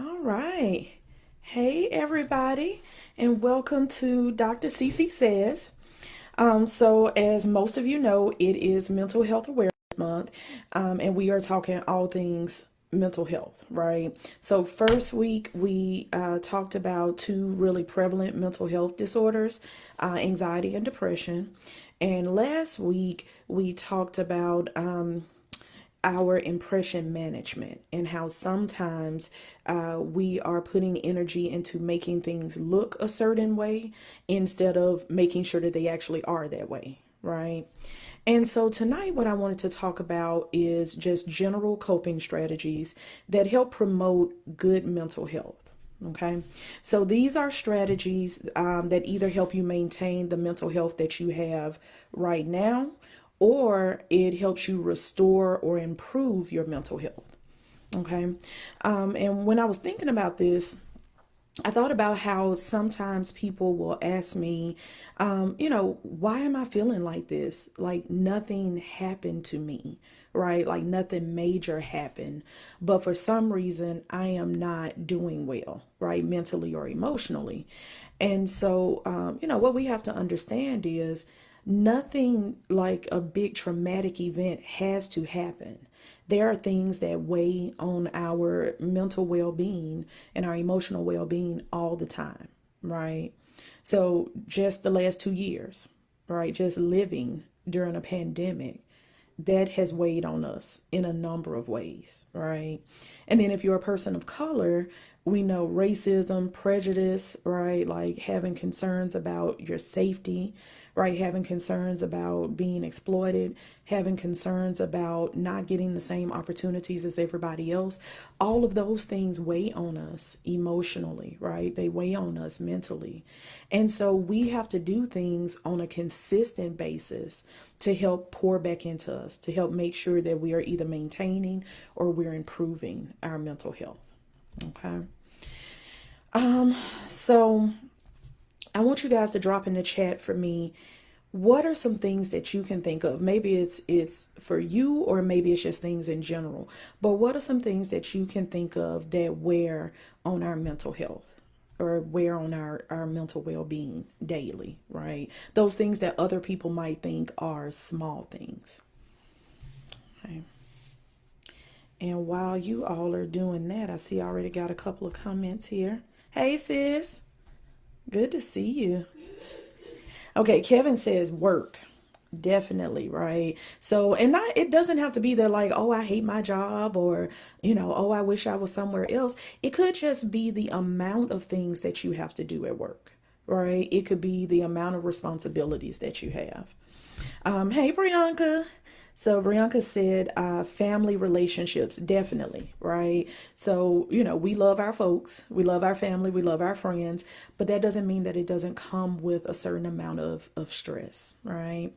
All right. Hey, everybody, and welcome to Dr. Cece Says. So, as most of you know, it is Mental Health Awareness Month, and we are talking all things mental health, right? So, first week, we talked about two really prevalent mental health disorders, anxiety and depression. And last week, we talked about our impression management and how sometimes we are putting energy into making things look a certain way instead of making sure that they actually are that way, right? And so tonight, what I wanted to talk about is just general coping strategies that help promote good mental health. Okay, so these are strategies that either help you maintain the mental health that you have right now, or it helps you restore or improve your mental health. Okay. And when I was thinking about this, I thought about how sometimes people will ask me, why am I feeling like this? Like nothing happened to me, right? Like nothing major happened. But for some reason, I am not doing well, right? Mentally or emotionally. And so, what we have to understand is nothing like a big traumatic event has to happen. There are things that weigh on our mental well being and our emotional well being all the time, right? So, just the last 2 years, right? Just living during a pandemic, that has weighed on us in a number of ways, right? And then if you're a person of color, we know racism, prejudice, right? Like having concerns about your safety, right? Having concerns about being exploited, having concerns about not getting the same opportunities as everybody else. All of those things weigh on us emotionally, right? They weigh on us mentally. And so we have to do things on a consistent basis to help pour back into us, to help make sure that we are either maintaining or we're improving our mental health. Okay. So I want you guys to drop in the chat for me. What are some things that you can think of? Maybe it's for you, or maybe it's just things in general. But what are some things that you can think of that wear on our mental health or wear on our mental well-being daily, right? Those things that other people might think are small things. Okay. And while you all are doing that, I see I already got a couple of comments here. Hey sis, good to see you. Okay, Kevin says work. Definitely, right? So, and not, it doesn't have to be that like, oh, I hate my job, or, oh, I wish I was somewhere else. It could just be the amount of things that you have to do at work, right? It could be the amount of responsibilities that you have. Hey, Brianka. So Brianka said, family relationships, definitely, right? So, we love our folks, we love our family, we love our friends, but that doesn't mean that it doesn't come with a certain amount of stress, right?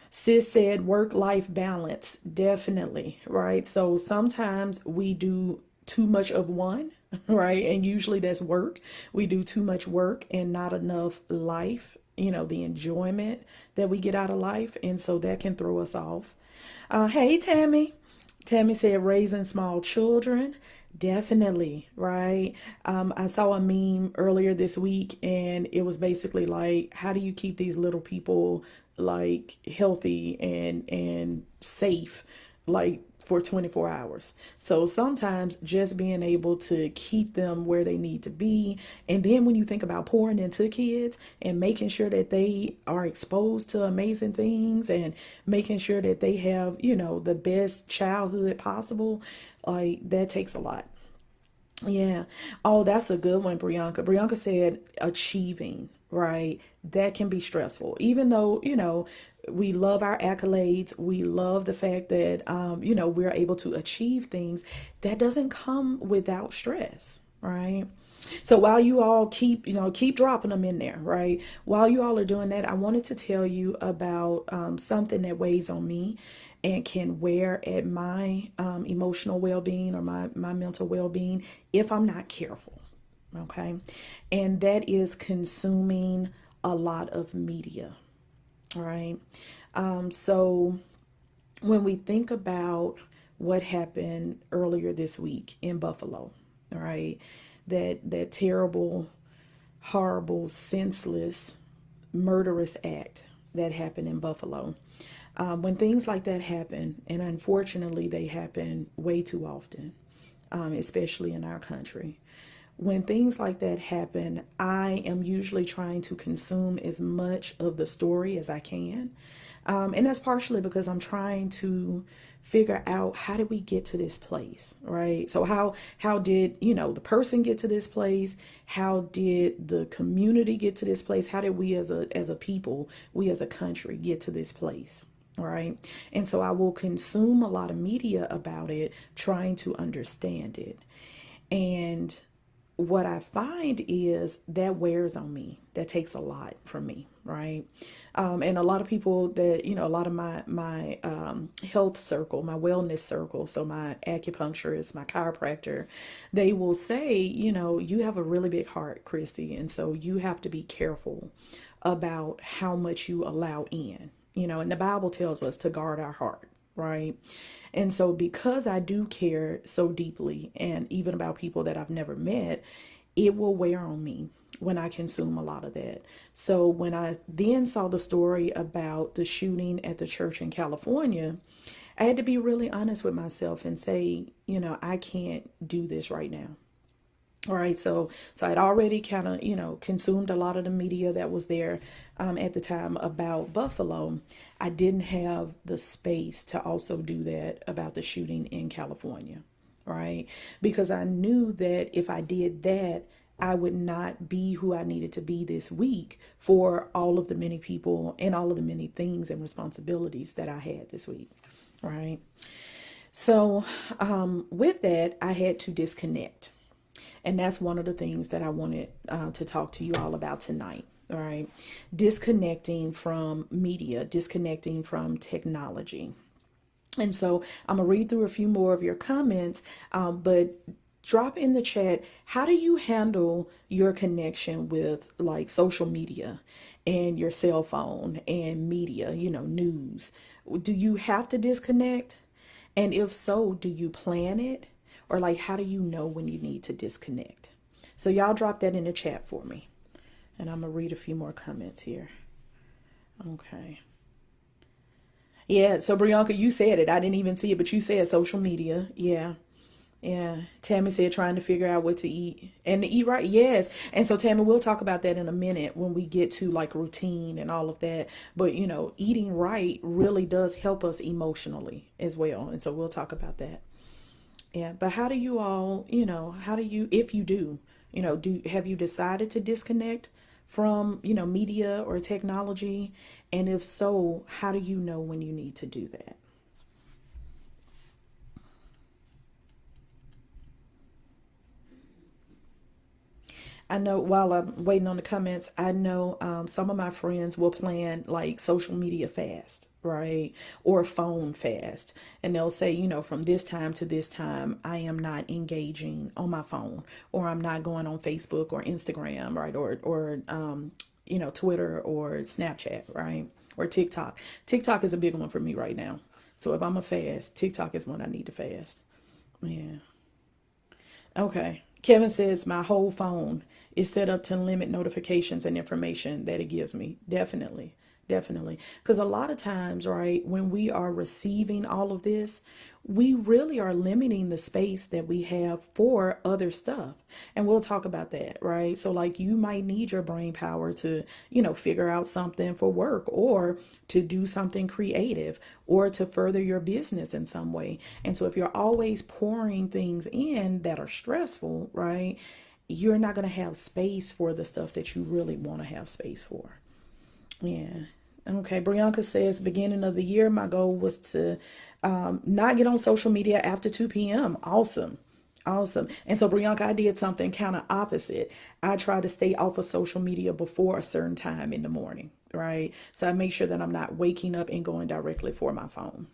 Sis said work life balance, definitely, right? So sometimes we do too much of one, right? And usually that's work. We do too much work and not enough life, the enjoyment that we get out of life. And so that can throw us off. Hey, Tammy. Tammy said raising small children. Definitely, right? I saw a meme earlier this week, and it was basically like, how do you keep these little people like healthy and safe, like for 24 hours? So sometimes just being able to keep them where they need to be. And then when you think about pouring into kids and making sure that they are exposed to amazing things and making sure that they have, the best childhood possible, like that takes a lot. Yeah. Oh, that's a good one, Brianka. Brianka said achieving, right? That can be stressful. Even though, we love our accolades, we love the fact that, we're able to achieve things, that doesn't come without stress, right? So while you all keep dropping them in there, right? While you all are doing that, I wanted to tell you about something that weighs on me and can wear at my emotional well-being or my mental well-being if I'm not careful. Okay. And that is consuming a lot of media. All right. So when we think about what happened earlier this week in Buffalo, All right. That terrible, horrible, senseless, murderous act that happened in Buffalo. When things like that happen, and unfortunately they happen way too often, especially in our country. When things like that happen, I am usually trying to consume as much of the story as I can. And that's partially because I'm trying to figure out, how did we get to this place, right? So how did, the person get to this place? How did the community get to this place? How did we as a people, we as a country get to this place? All right. And so I will consume a lot of media about it, trying to understand it. And what I find is that wears on me. That takes a lot from me, right? And a lot of people that, a lot of my health circle, my wellness circle, so my acupuncturist, my chiropractor, they will say, you have a really big heart, Christy, and so you have to be careful about how much you allow in. And the Bible tells us to guard our heart, right? And so, because I do care so deeply, and even about people that I've never met, it will wear on me when I consume a lot of that. So, when I then saw the story about the shooting at the church in California, I had to be really honest with myself and say, I can't do this right now. All right, so I'd already kind of consumed a lot of the media that was there at the time about Buffalo. I didn't have the space to also do that about the shooting in California, right? Because I knew that if I did that, I would not be who I needed to be this week for all of the many people and all of the many things and responsibilities that I had this week, right? So with that, I had to disconnect. And that's one of the things that I wanted to talk to you all about tonight. All right. Disconnecting from media, disconnecting from technology. And so I'm going to read through a few more of your comments, but drop in the chat, how do you handle your connection with like social media and your cell phone and media, news? Do you have to disconnect? And if so, do you plan it? Or like, how do you know when you need to disconnect? So y'all drop that in the chat for me. And I'm going to read a few more comments here. Okay. Yeah, so Brianka, you said it. I didn't even see it, but you said social media. Yeah. Yeah. Tammy said trying to figure out what to eat and to eat right. Yes. And so Tammy, we'll talk about that in a minute when we get to like routine and all of that. But eating right really does help us emotionally as well. And so we'll talk about that. Yeah, but how do you all, how do you, if you do, have you decided to disconnect from, media or technology? And if so, how do you know when you need to do that? I know while I'm waiting on the comments, I know some of my friends will plan like social media fast, right? Or phone fast. And they'll say, from this time to this time, I am not engaging on my phone, or I'm not going on Facebook or Instagram, right? Or Twitter or Snapchat, right? Or TikTok. TikTok is a big one for me right now. So if I'm a fast, TikTok is one I need to fast. Yeah. Okay. Kevin says my whole phone is set up to limit notifications and information that it gives me. Definitely. Definitely. Because a lot of times, right, when we are receiving all of this, we really are limiting the space that we have for other stuff. And we'll talk about that, right? So, like, you might need your brain power to, figure out something for work, or to do something creative, or to further your business in some way. And so, if you're always pouring things in that are stressful, right, you're not going to have space for the stuff that you really want to have space for. Yeah. Okay. Brianka says, beginning of the year, my goal was to not get on social media after 2 p.m. Awesome. Awesome. And so, Brianka, I did something kind of opposite. I try to stay off of social media before a certain time in the morning, right? So I make sure that I'm not waking up and going directly for my phone.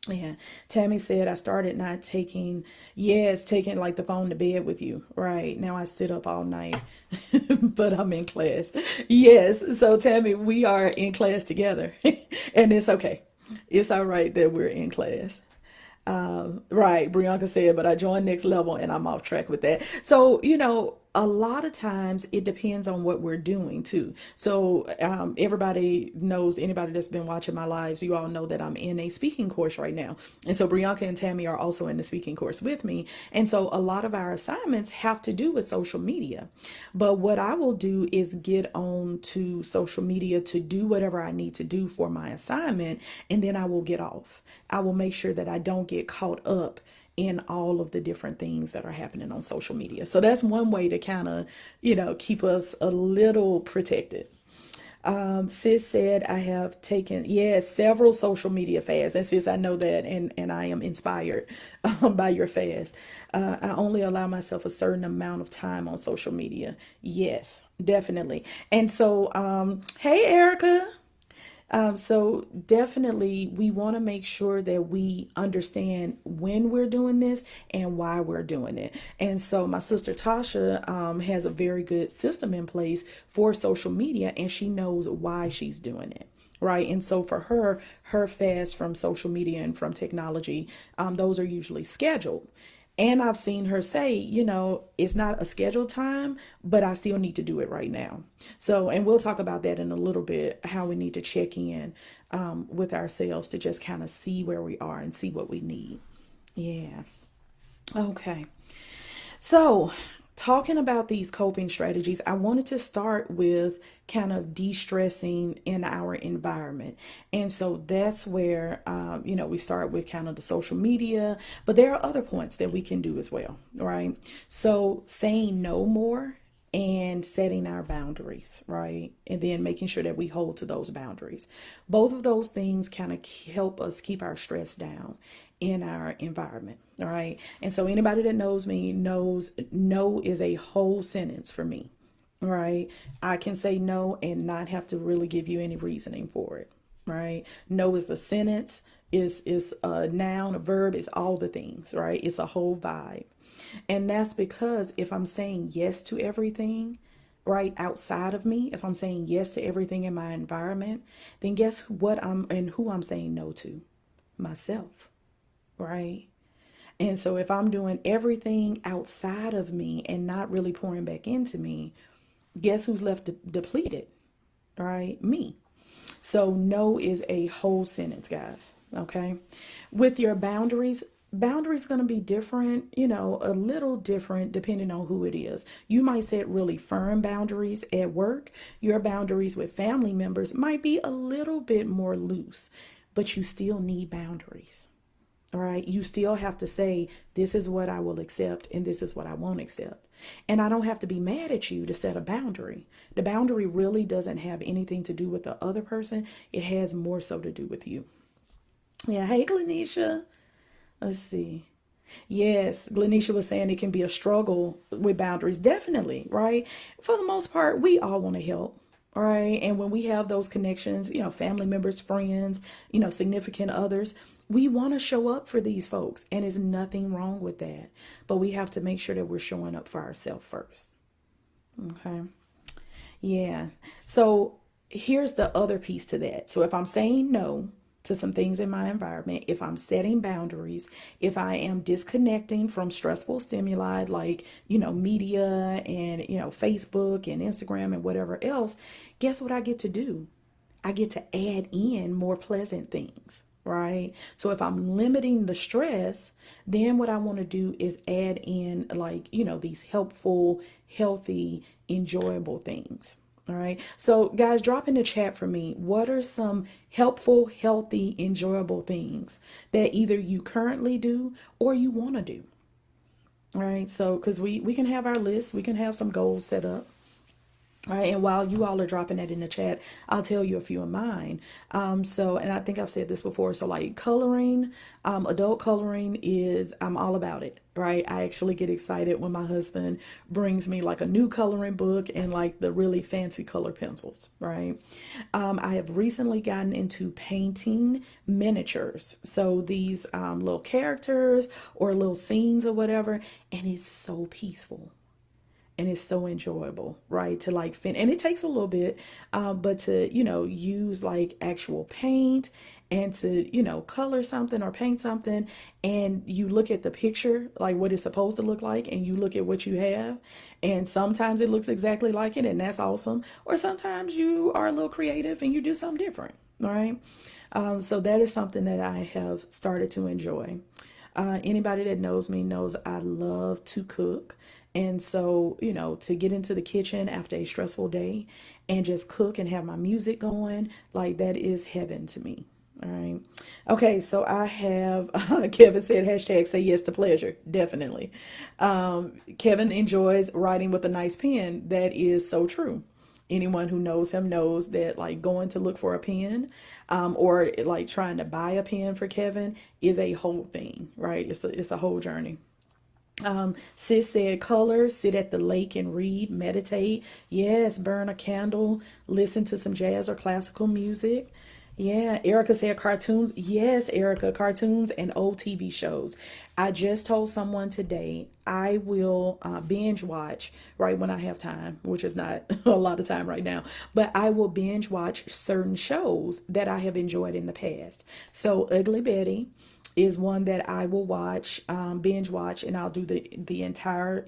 Yeah. Tammy said, I started not taking, yes, taking like the phone to bed with you. Right. Now I sit up all night, but I'm in class. Yes. So, Tammy, we are in class together, and it's okay. It's all right that we're in class. Right, Brianka said, but I joined next level and I'm off track with that. So, a lot of times it depends on what we're doing too. So, everybody knows, anybody that's been watching my lives, you all know that I'm in a speaking course right now. And so, Brianka and Tammy are also in the speaking course with me. And so, a lot of our assignments have to do with social media. But what I will do is get on to social media to do whatever I need to do for my assignment, and then I will get off. I will make sure that I don't get caught up in all of the different things that are happening on social media. So that's one way to kind of, keep us a little protected. Sis said, I have taken, yes, several social media fasts. And sis, I know that, and I am inspired by your fast. I only allow myself a certain amount of time on social media. Yes, definitely. And so, hey, Erica. So definitely we want to make sure that we understand when we're doing this and why we're doing it. And so my sister Tasha has a very good system in place for social media, and she knows why she's doing it. Right. And so for her fast from social media and from technology, those are usually scheduled. And I've seen her say, it's not a scheduled time, but I still need to do it right now. So, and we'll talk about that in a little bit, how we need to check in with ourselves to just kind of see where we are and see what we need. Yeah. Okay. So, talking about these coping strategies, I wanted to start with kind of de stressing in our environment. And so that's where, we start with kind of the social media, but there are other points that we can do as well, right? So, saying no more and setting our boundaries, right? And then making sure that we hold to those boundaries. Both of those things kind of help us keep our stress down in our environment, all right? And so anybody that knows me knows no is a whole sentence for me, right? I can say no and not have to really give you any reasoning for it, right? No is a sentence, is a noun, a verb, is all the things, right? It's a whole vibe. And that's because if I'm saying yes to everything, right, outside of me, if I'm saying yes to everything in my environment, then guess what I'm and who I'm saying no to? Myself, right? And so if I'm doing everything outside of me and not really pouring back into me, guess who's left depleted, right? Me. So no is a whole sentence, guys. Okay. With your boundaries going to be different, a little different depending on who it is. You might set really firm boundaries at work. Your boundaries with family members might be a little bit more loose, but you still need boundaries. All right. You still have to say, this is what I will accept and this is what I won't accept. And I don't have to be mad at you to set a boundary. The boundary really doesn't have anything to do with the other person, it has more so to do with you. Yeah. Hey, Glenisha. Let's see. Yes, Glenisha was saying it can be a struggle with boundaries. Definitely, right? For the most part, we all want to help. All right. And when we have those connections, family members, friends, significant others, we want to show up for these folks. And there's nothing wrong with that. But we have to make sure that we're showing up for ourselves first. Okay. Yeah. So here's the other piece to that. So if I'm saying no to some things in my environment, if I'm setting boundaries, if I am disconnecting from stressful stimuli like, media and, Facebook and Instagram and whatever else, guess what I get to do? I get to add in more pleasant things, right? So if I'm limiting the stress, then what I want to do is add in like, these helpful, healthy, enjoyable things. All right. So guys, drop in the chat for me. What are some helpful, healthy, enjoyable things that either you currently do or you want to do? All right. So, because we can have our list, we can have some goals set up. All right, and while you all are dropping that in the chat, I'll tell you a few of mine. So, and I think I've said this before. So, like coloring, adult coloring is, I'm all about it, right? I actually get excited when my husband brings me like a new coloring book and like the really fancy color pencils, right? I have recently gotten into painting miniatures. So, these little characters or little scenes or whatever, and it's so peaceful. and it's so enjoyable, right? To like and it takes a little bit, but to use like actual paint and to color something or paint something, and you look at the picture like what it's supposed to look like, and you look at what you have, and sometimes it looks exactly like it, and that's awesome. Or sometimes you are a little creative and you do something different, all right? So that is something that I have started to enjoy. Anybody that knows me knows I love to cook. And so, to get into the kitchen after a stressful day and just cook and have my music going, like that is heaven to me. All right. Okay, so I have Kevin said hashtag say yes to pleasure. Definitely. Kevin enjoys writing with a nice pen. That is so true. Anyone who knows him knows that like going to look for a pen, or like trying to buy a pen for Kevin is a whole thing, right? It's a whole journey. Sis said color, sit at the lake and read, meditate. Yes, burn a candle, listen to some jazz or classical music. Yeah, Erica said cartoons. Yes, Erica, cartoons and old TV shows. I just told someone today I will binge watch right when I have time, which is not a lot of time right now, but I will binge watch certain shows that I have enjoyed in the past. So, Ugly Betty is one that I will watch, binge watch, and I'll do the entire,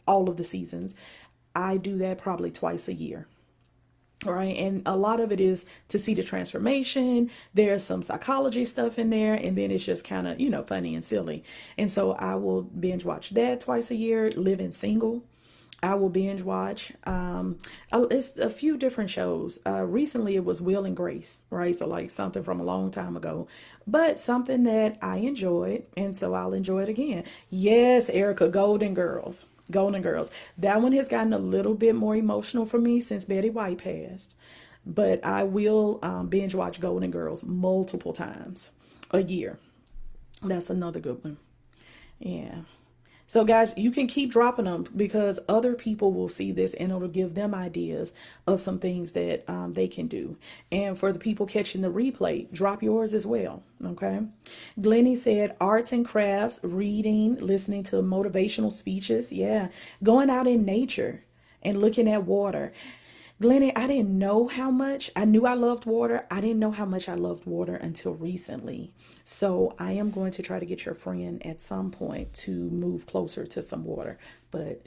all of the seasons. I do that probably twice a year. All right. And a lot of it is to see the transformation. There's some psychology stuff in there. And then it's just kind of, funny and silly. And so I will binge watch that twice a year. Living Single, I will binge watch. It's a few different shows. Recently, it was Will and Grace, right? So, like something from a long time ago, but something that I enjoyed. And so I'll enjoy it again. Yes, Erica, Golden Girls. Golden Girls. That one has gotten a little bit more emotional for me since Betty White passed. But I will binge watch Golden Girls multiple times a year. That's another good one. Yeah. So, guys, you can keep dropping them because other people will see this and it'll give them ideas of some things that they can do. And for the people catching the replay, drop yours as well. Okay. Glennie said arts and crafts, reading, listening to motivational speeches. Yeah. Going out in nature and looking at water. Glennie, I didn't know how much. I knew I loved water. I didn't know how much I loved water until recently. So I am going to try to get your friend at some point to move closer to some water. But,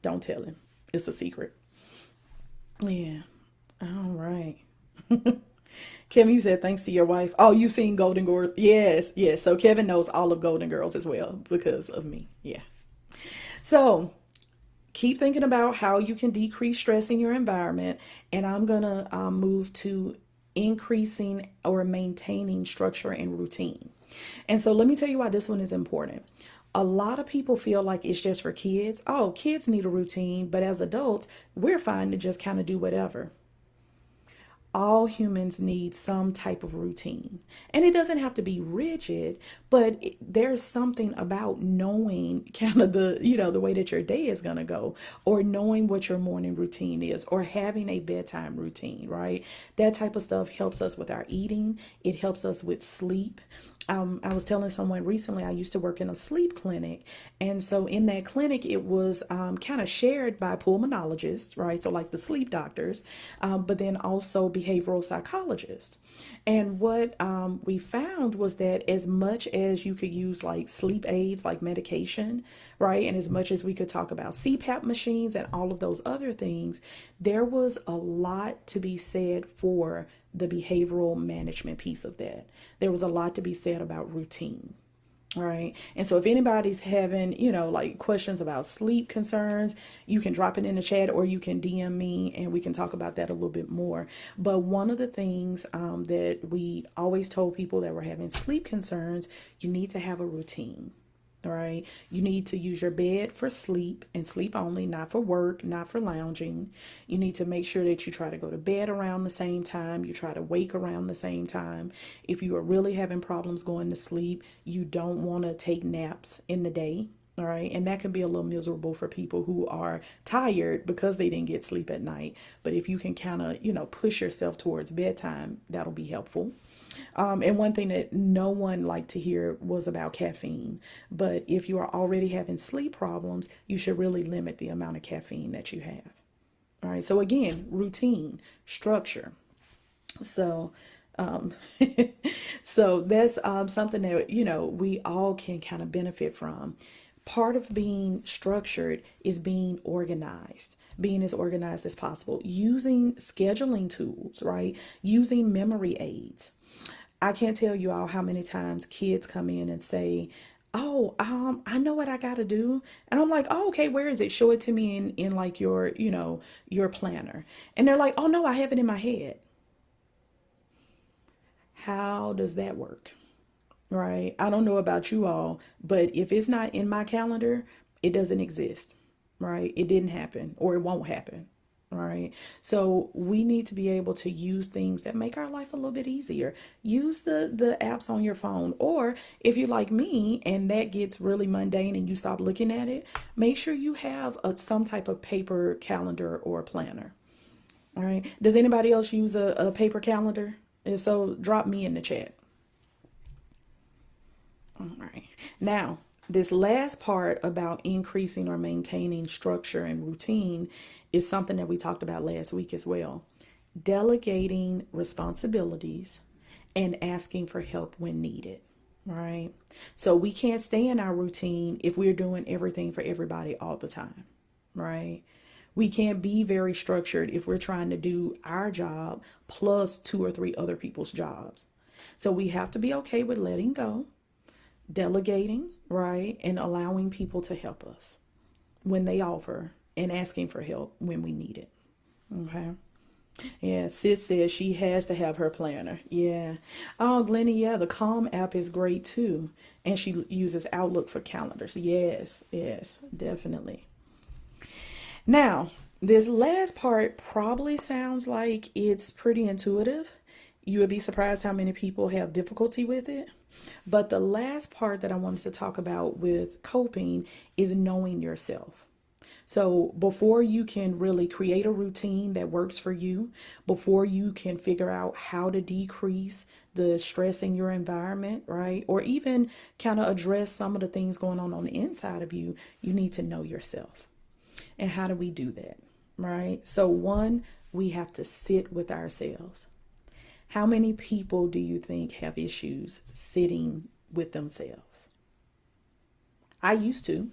don't tell him. It's a secret. Yeah. All right. Kevin, you said thanks to your wife. Oh, you've seen Golden Girls. Yes, yes. So Kevin knows all of Golden Girls as well because of me. Yeah. So keep thinking about how you can decrease stress in your environment. And I'm going to move to increasing or maintaining structure and routine. And so let me tell you why this one is important. A lot of people feel like it's just for kids. Oh, kids need a routine, but as adults, we're fine to just kind of do whatever. All humans need some type of routine. And it doesn't have to be rigid, but there's something about knowing kind of the way that your day is going to go, or knowing what your morning routine is, or having a bedtime routine, right? That type of stuff helps us with our eating. It helps us with sleep. I was telling someone recently, I used to work in a sleep clinic. And so in that clinic, it was kind of shared by pulmonologists, right? So like the sleep doctors, but then also behavioral psychologists. And what we found was that as much as you could use like sleep aids, like medication, right? And as much as we could talk about CPAP machines and all of those other things, there was a lot to be said for the behavioral management piece of that. There was a lot to be said about routine. All right. And so if anybody's having, like questions about sleep concerns, you can drop it in the chat or you can DM me and we can talk about that a little bit more. But one of the things that we always told people that were having sleep concerns, you need to have a routine. All right. You need to use your bed for sleep and sleep only, not for work, not for lounging. You need to make sure that you try to go to bed around the same time. You try to wake around the same time. If you are really having problems going to sleep, you don't want to take naps in the day. All right. And that can be a little miserable for people who are tired because they didn't get sleep at night. But if you can kind of, push yourself towards bedtime, that'll be helpful. And one thing that no one liked to hear was about caffeine. But if you are already having sleep problems, you should really limit the amount of caffeine that you have. All right. So again, routine, structure. So, um, so that's something that we all can kind of benefit from. Part of being structured is being organized, being as organized as possible, using scheduling tools, right? Using memory aids. I can't tell you all how many times kids come in and say, "Oh, I know what I got to do," and I'm like, "Oh, okay, where is it? Show it to me in like your planner." And they're like, "Oh no, I have it in my head." How does that work? Right? I don't know about you all, but if it's not in my calendar, it doesn't exist. Right? It didn't happen or it won't happen. Right? So we need to be able to use things that make our life a little bit easier. Use the apps on your phone, or if you're like me and that gets really mundane and you stop looking at it, make sure you have some type of paper calendar or planner. All right. Does anybody else use a paper calendar? If so, drop me in the chat. All right. Now, this last part about increasing or maintaining structure and routine is something that we talked about last week as well. Delegating responsibilities and asking for help when needed. Right. So we can't stay in our routine if we're doing everything for everybody all the time. Right. We can't be very structured if we're trying to do our job plus two or three other people's jobs. So we have to be okay with letting go, delegating, right? And allowing people to help us when they offer and asking for help when we need it. Okay. Yeah, Sis says she has to have her planner. Yeah. Oh, Glennie, yeah, the Calm app is great too. And she uses Outlook for calendars. Yes, yes, definitely. Now, this last part probably sounds like it's pretty intuitive. You would be surprised how many people have difficulty with it. But the last part that I wanted to talk about with coping is knowing yourself. So before you can really create a routine that works for you, before you can figure out how to decrease the stress in your environment, right? Or even kind of address some of the things going on the inside of you, you need to know yourself. And how do we do that? Right? So, one, we have to sit with ourselves. How many people do you think have issues sitting with themselves? I used to,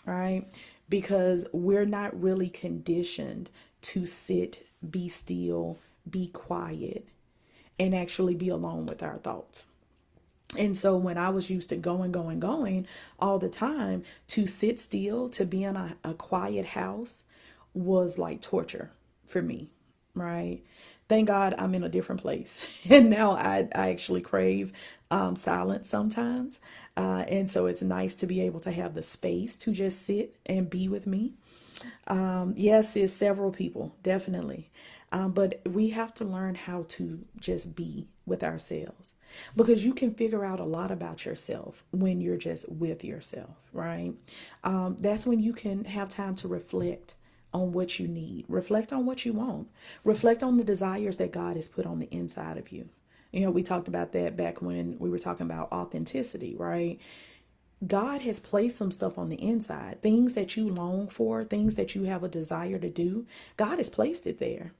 right? Because we're not really conditioned to sit, be still, be quiet, and actually be alone with our thoughts. And so when I was used to going all the time, to sit still, to be in a quiet house was like torture for me, right? Thank God I'm in a different place. And now I actually crave silence sometimes. And so it's nice to be able to have the space to just sit and be with me. Yes, it's several people, definitely. But we have to learn how to just be with ourselves because you can figure out a lot about yourself when you're just with yourself, right? That's when you can have time to reflect on what you need, reflect on what you want, reflect on the desires that God has put on the inside of you. We talked about that back when we were talking about authenticity, right? God has placed some stuff on the inside, things that you long for, things that you have a desire to do. God has placed it there.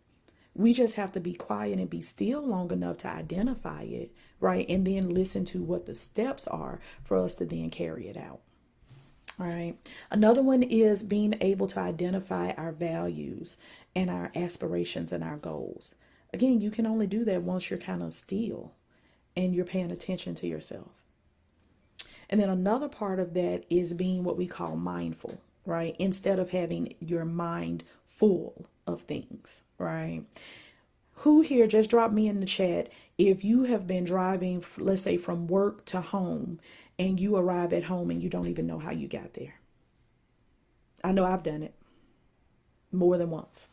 We just have to be quiet and be still long enough to identify it, right? And then listen to what the steps are for us to then carry it out. All right. Another one is being able to identify our values and our aspirations and our goals. Again, you can only do that once you're kind of still and you're paying attention to yourself. And then another part of that is being what we call mindful, right? Instead of having your mind full of things, right? Who here, just drop me in the chat if you have been driving, let's say from work to home, and you arrive at home and you don't even know how you got there. I know I've done it more than once.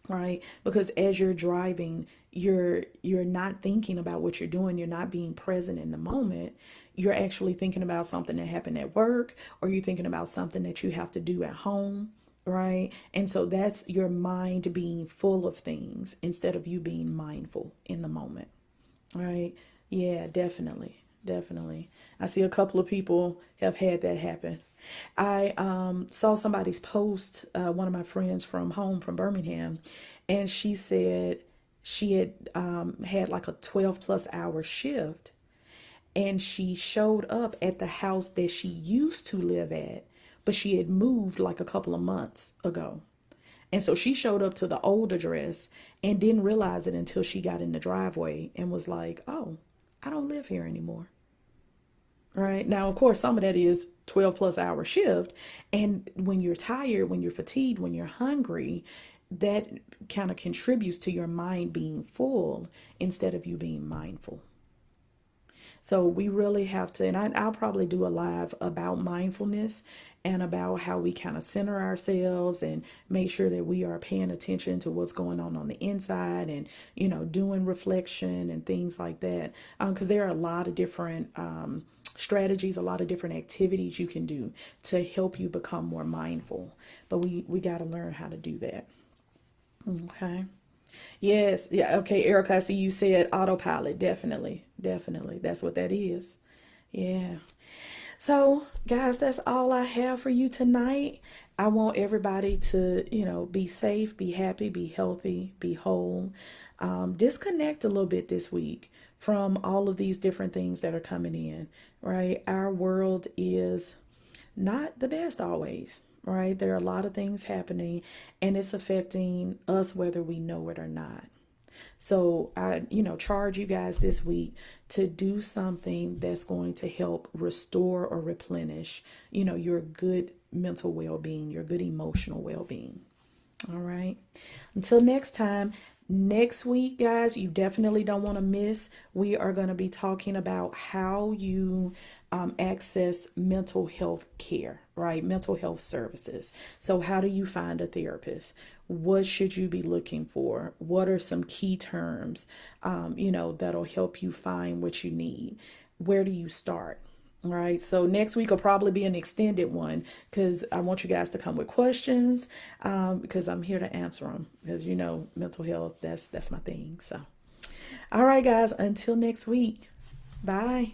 right? Because as you're driving, you're not thinking about what you're doing. You're not being present in the moment. You're actually thinking about something that happened at work, or you're thinking about something that you have to do at home, right? And so that's your mind being full of things instead of you being mindful in the moment, right? Yeah, definitely. Definitely. I see a couple of people have had that happen. I saw somebody's post, one of my friends from home from Birmingham, and she said she had had like a 12 plus hour shift, and she showed up at the house that she used to live at, but she had moved like a couple of months ago. And so she showed up to the old address and didn't realize it until she got in the driveway and was like, oh, I don't live here anymore. Right. Now, of course, some of that is 12 plus hour shift. And when you're tired, when you're fatigued, when you're hungry, that kind of contributes to your mind being full instead of you being mindful. So we really have to, and I'll probably do a live about mindfulness and about how we kind of center ourselves and make sure that we are paying attention to what's going on the inside, and, doing reflection and things like that. Because there are a lot of different strategies, a lot of different activities you can do to help you become more mindful. But we got to learn how to do that. Okay. Yes. Yeah. Okay, Erica, I see you said autopilot. Definitely. Definitely. That's what that is. Yeah. So, guys, that's all I have for you tonight. I want everybody to, be safe, be happy, be healthy, be whole. Disconnect a little bit this week from all of these different things that are coming in, right? Our world is not the best always, right? There are a lot of things happening, and it's affecting us whether we know it or not. So I, charge you guys this week to do something that's going to help restore or replenish, your good mental well-being, your good emotional well-being. All right. Until next time, next week, guys, you definitely don't want to miss. We are going to be talking about how you access mental health care, right? Mental health services. So, how do you find a therapist? What should you be looking for? What are some key terms, that'll help you find what you need? Where do you start? All right, so next week will probably be an extended one because I want you guys to come with questions, because I'm here to answer them. As you know, mental health, that's my thing. So, all right, guys, until next week, bye.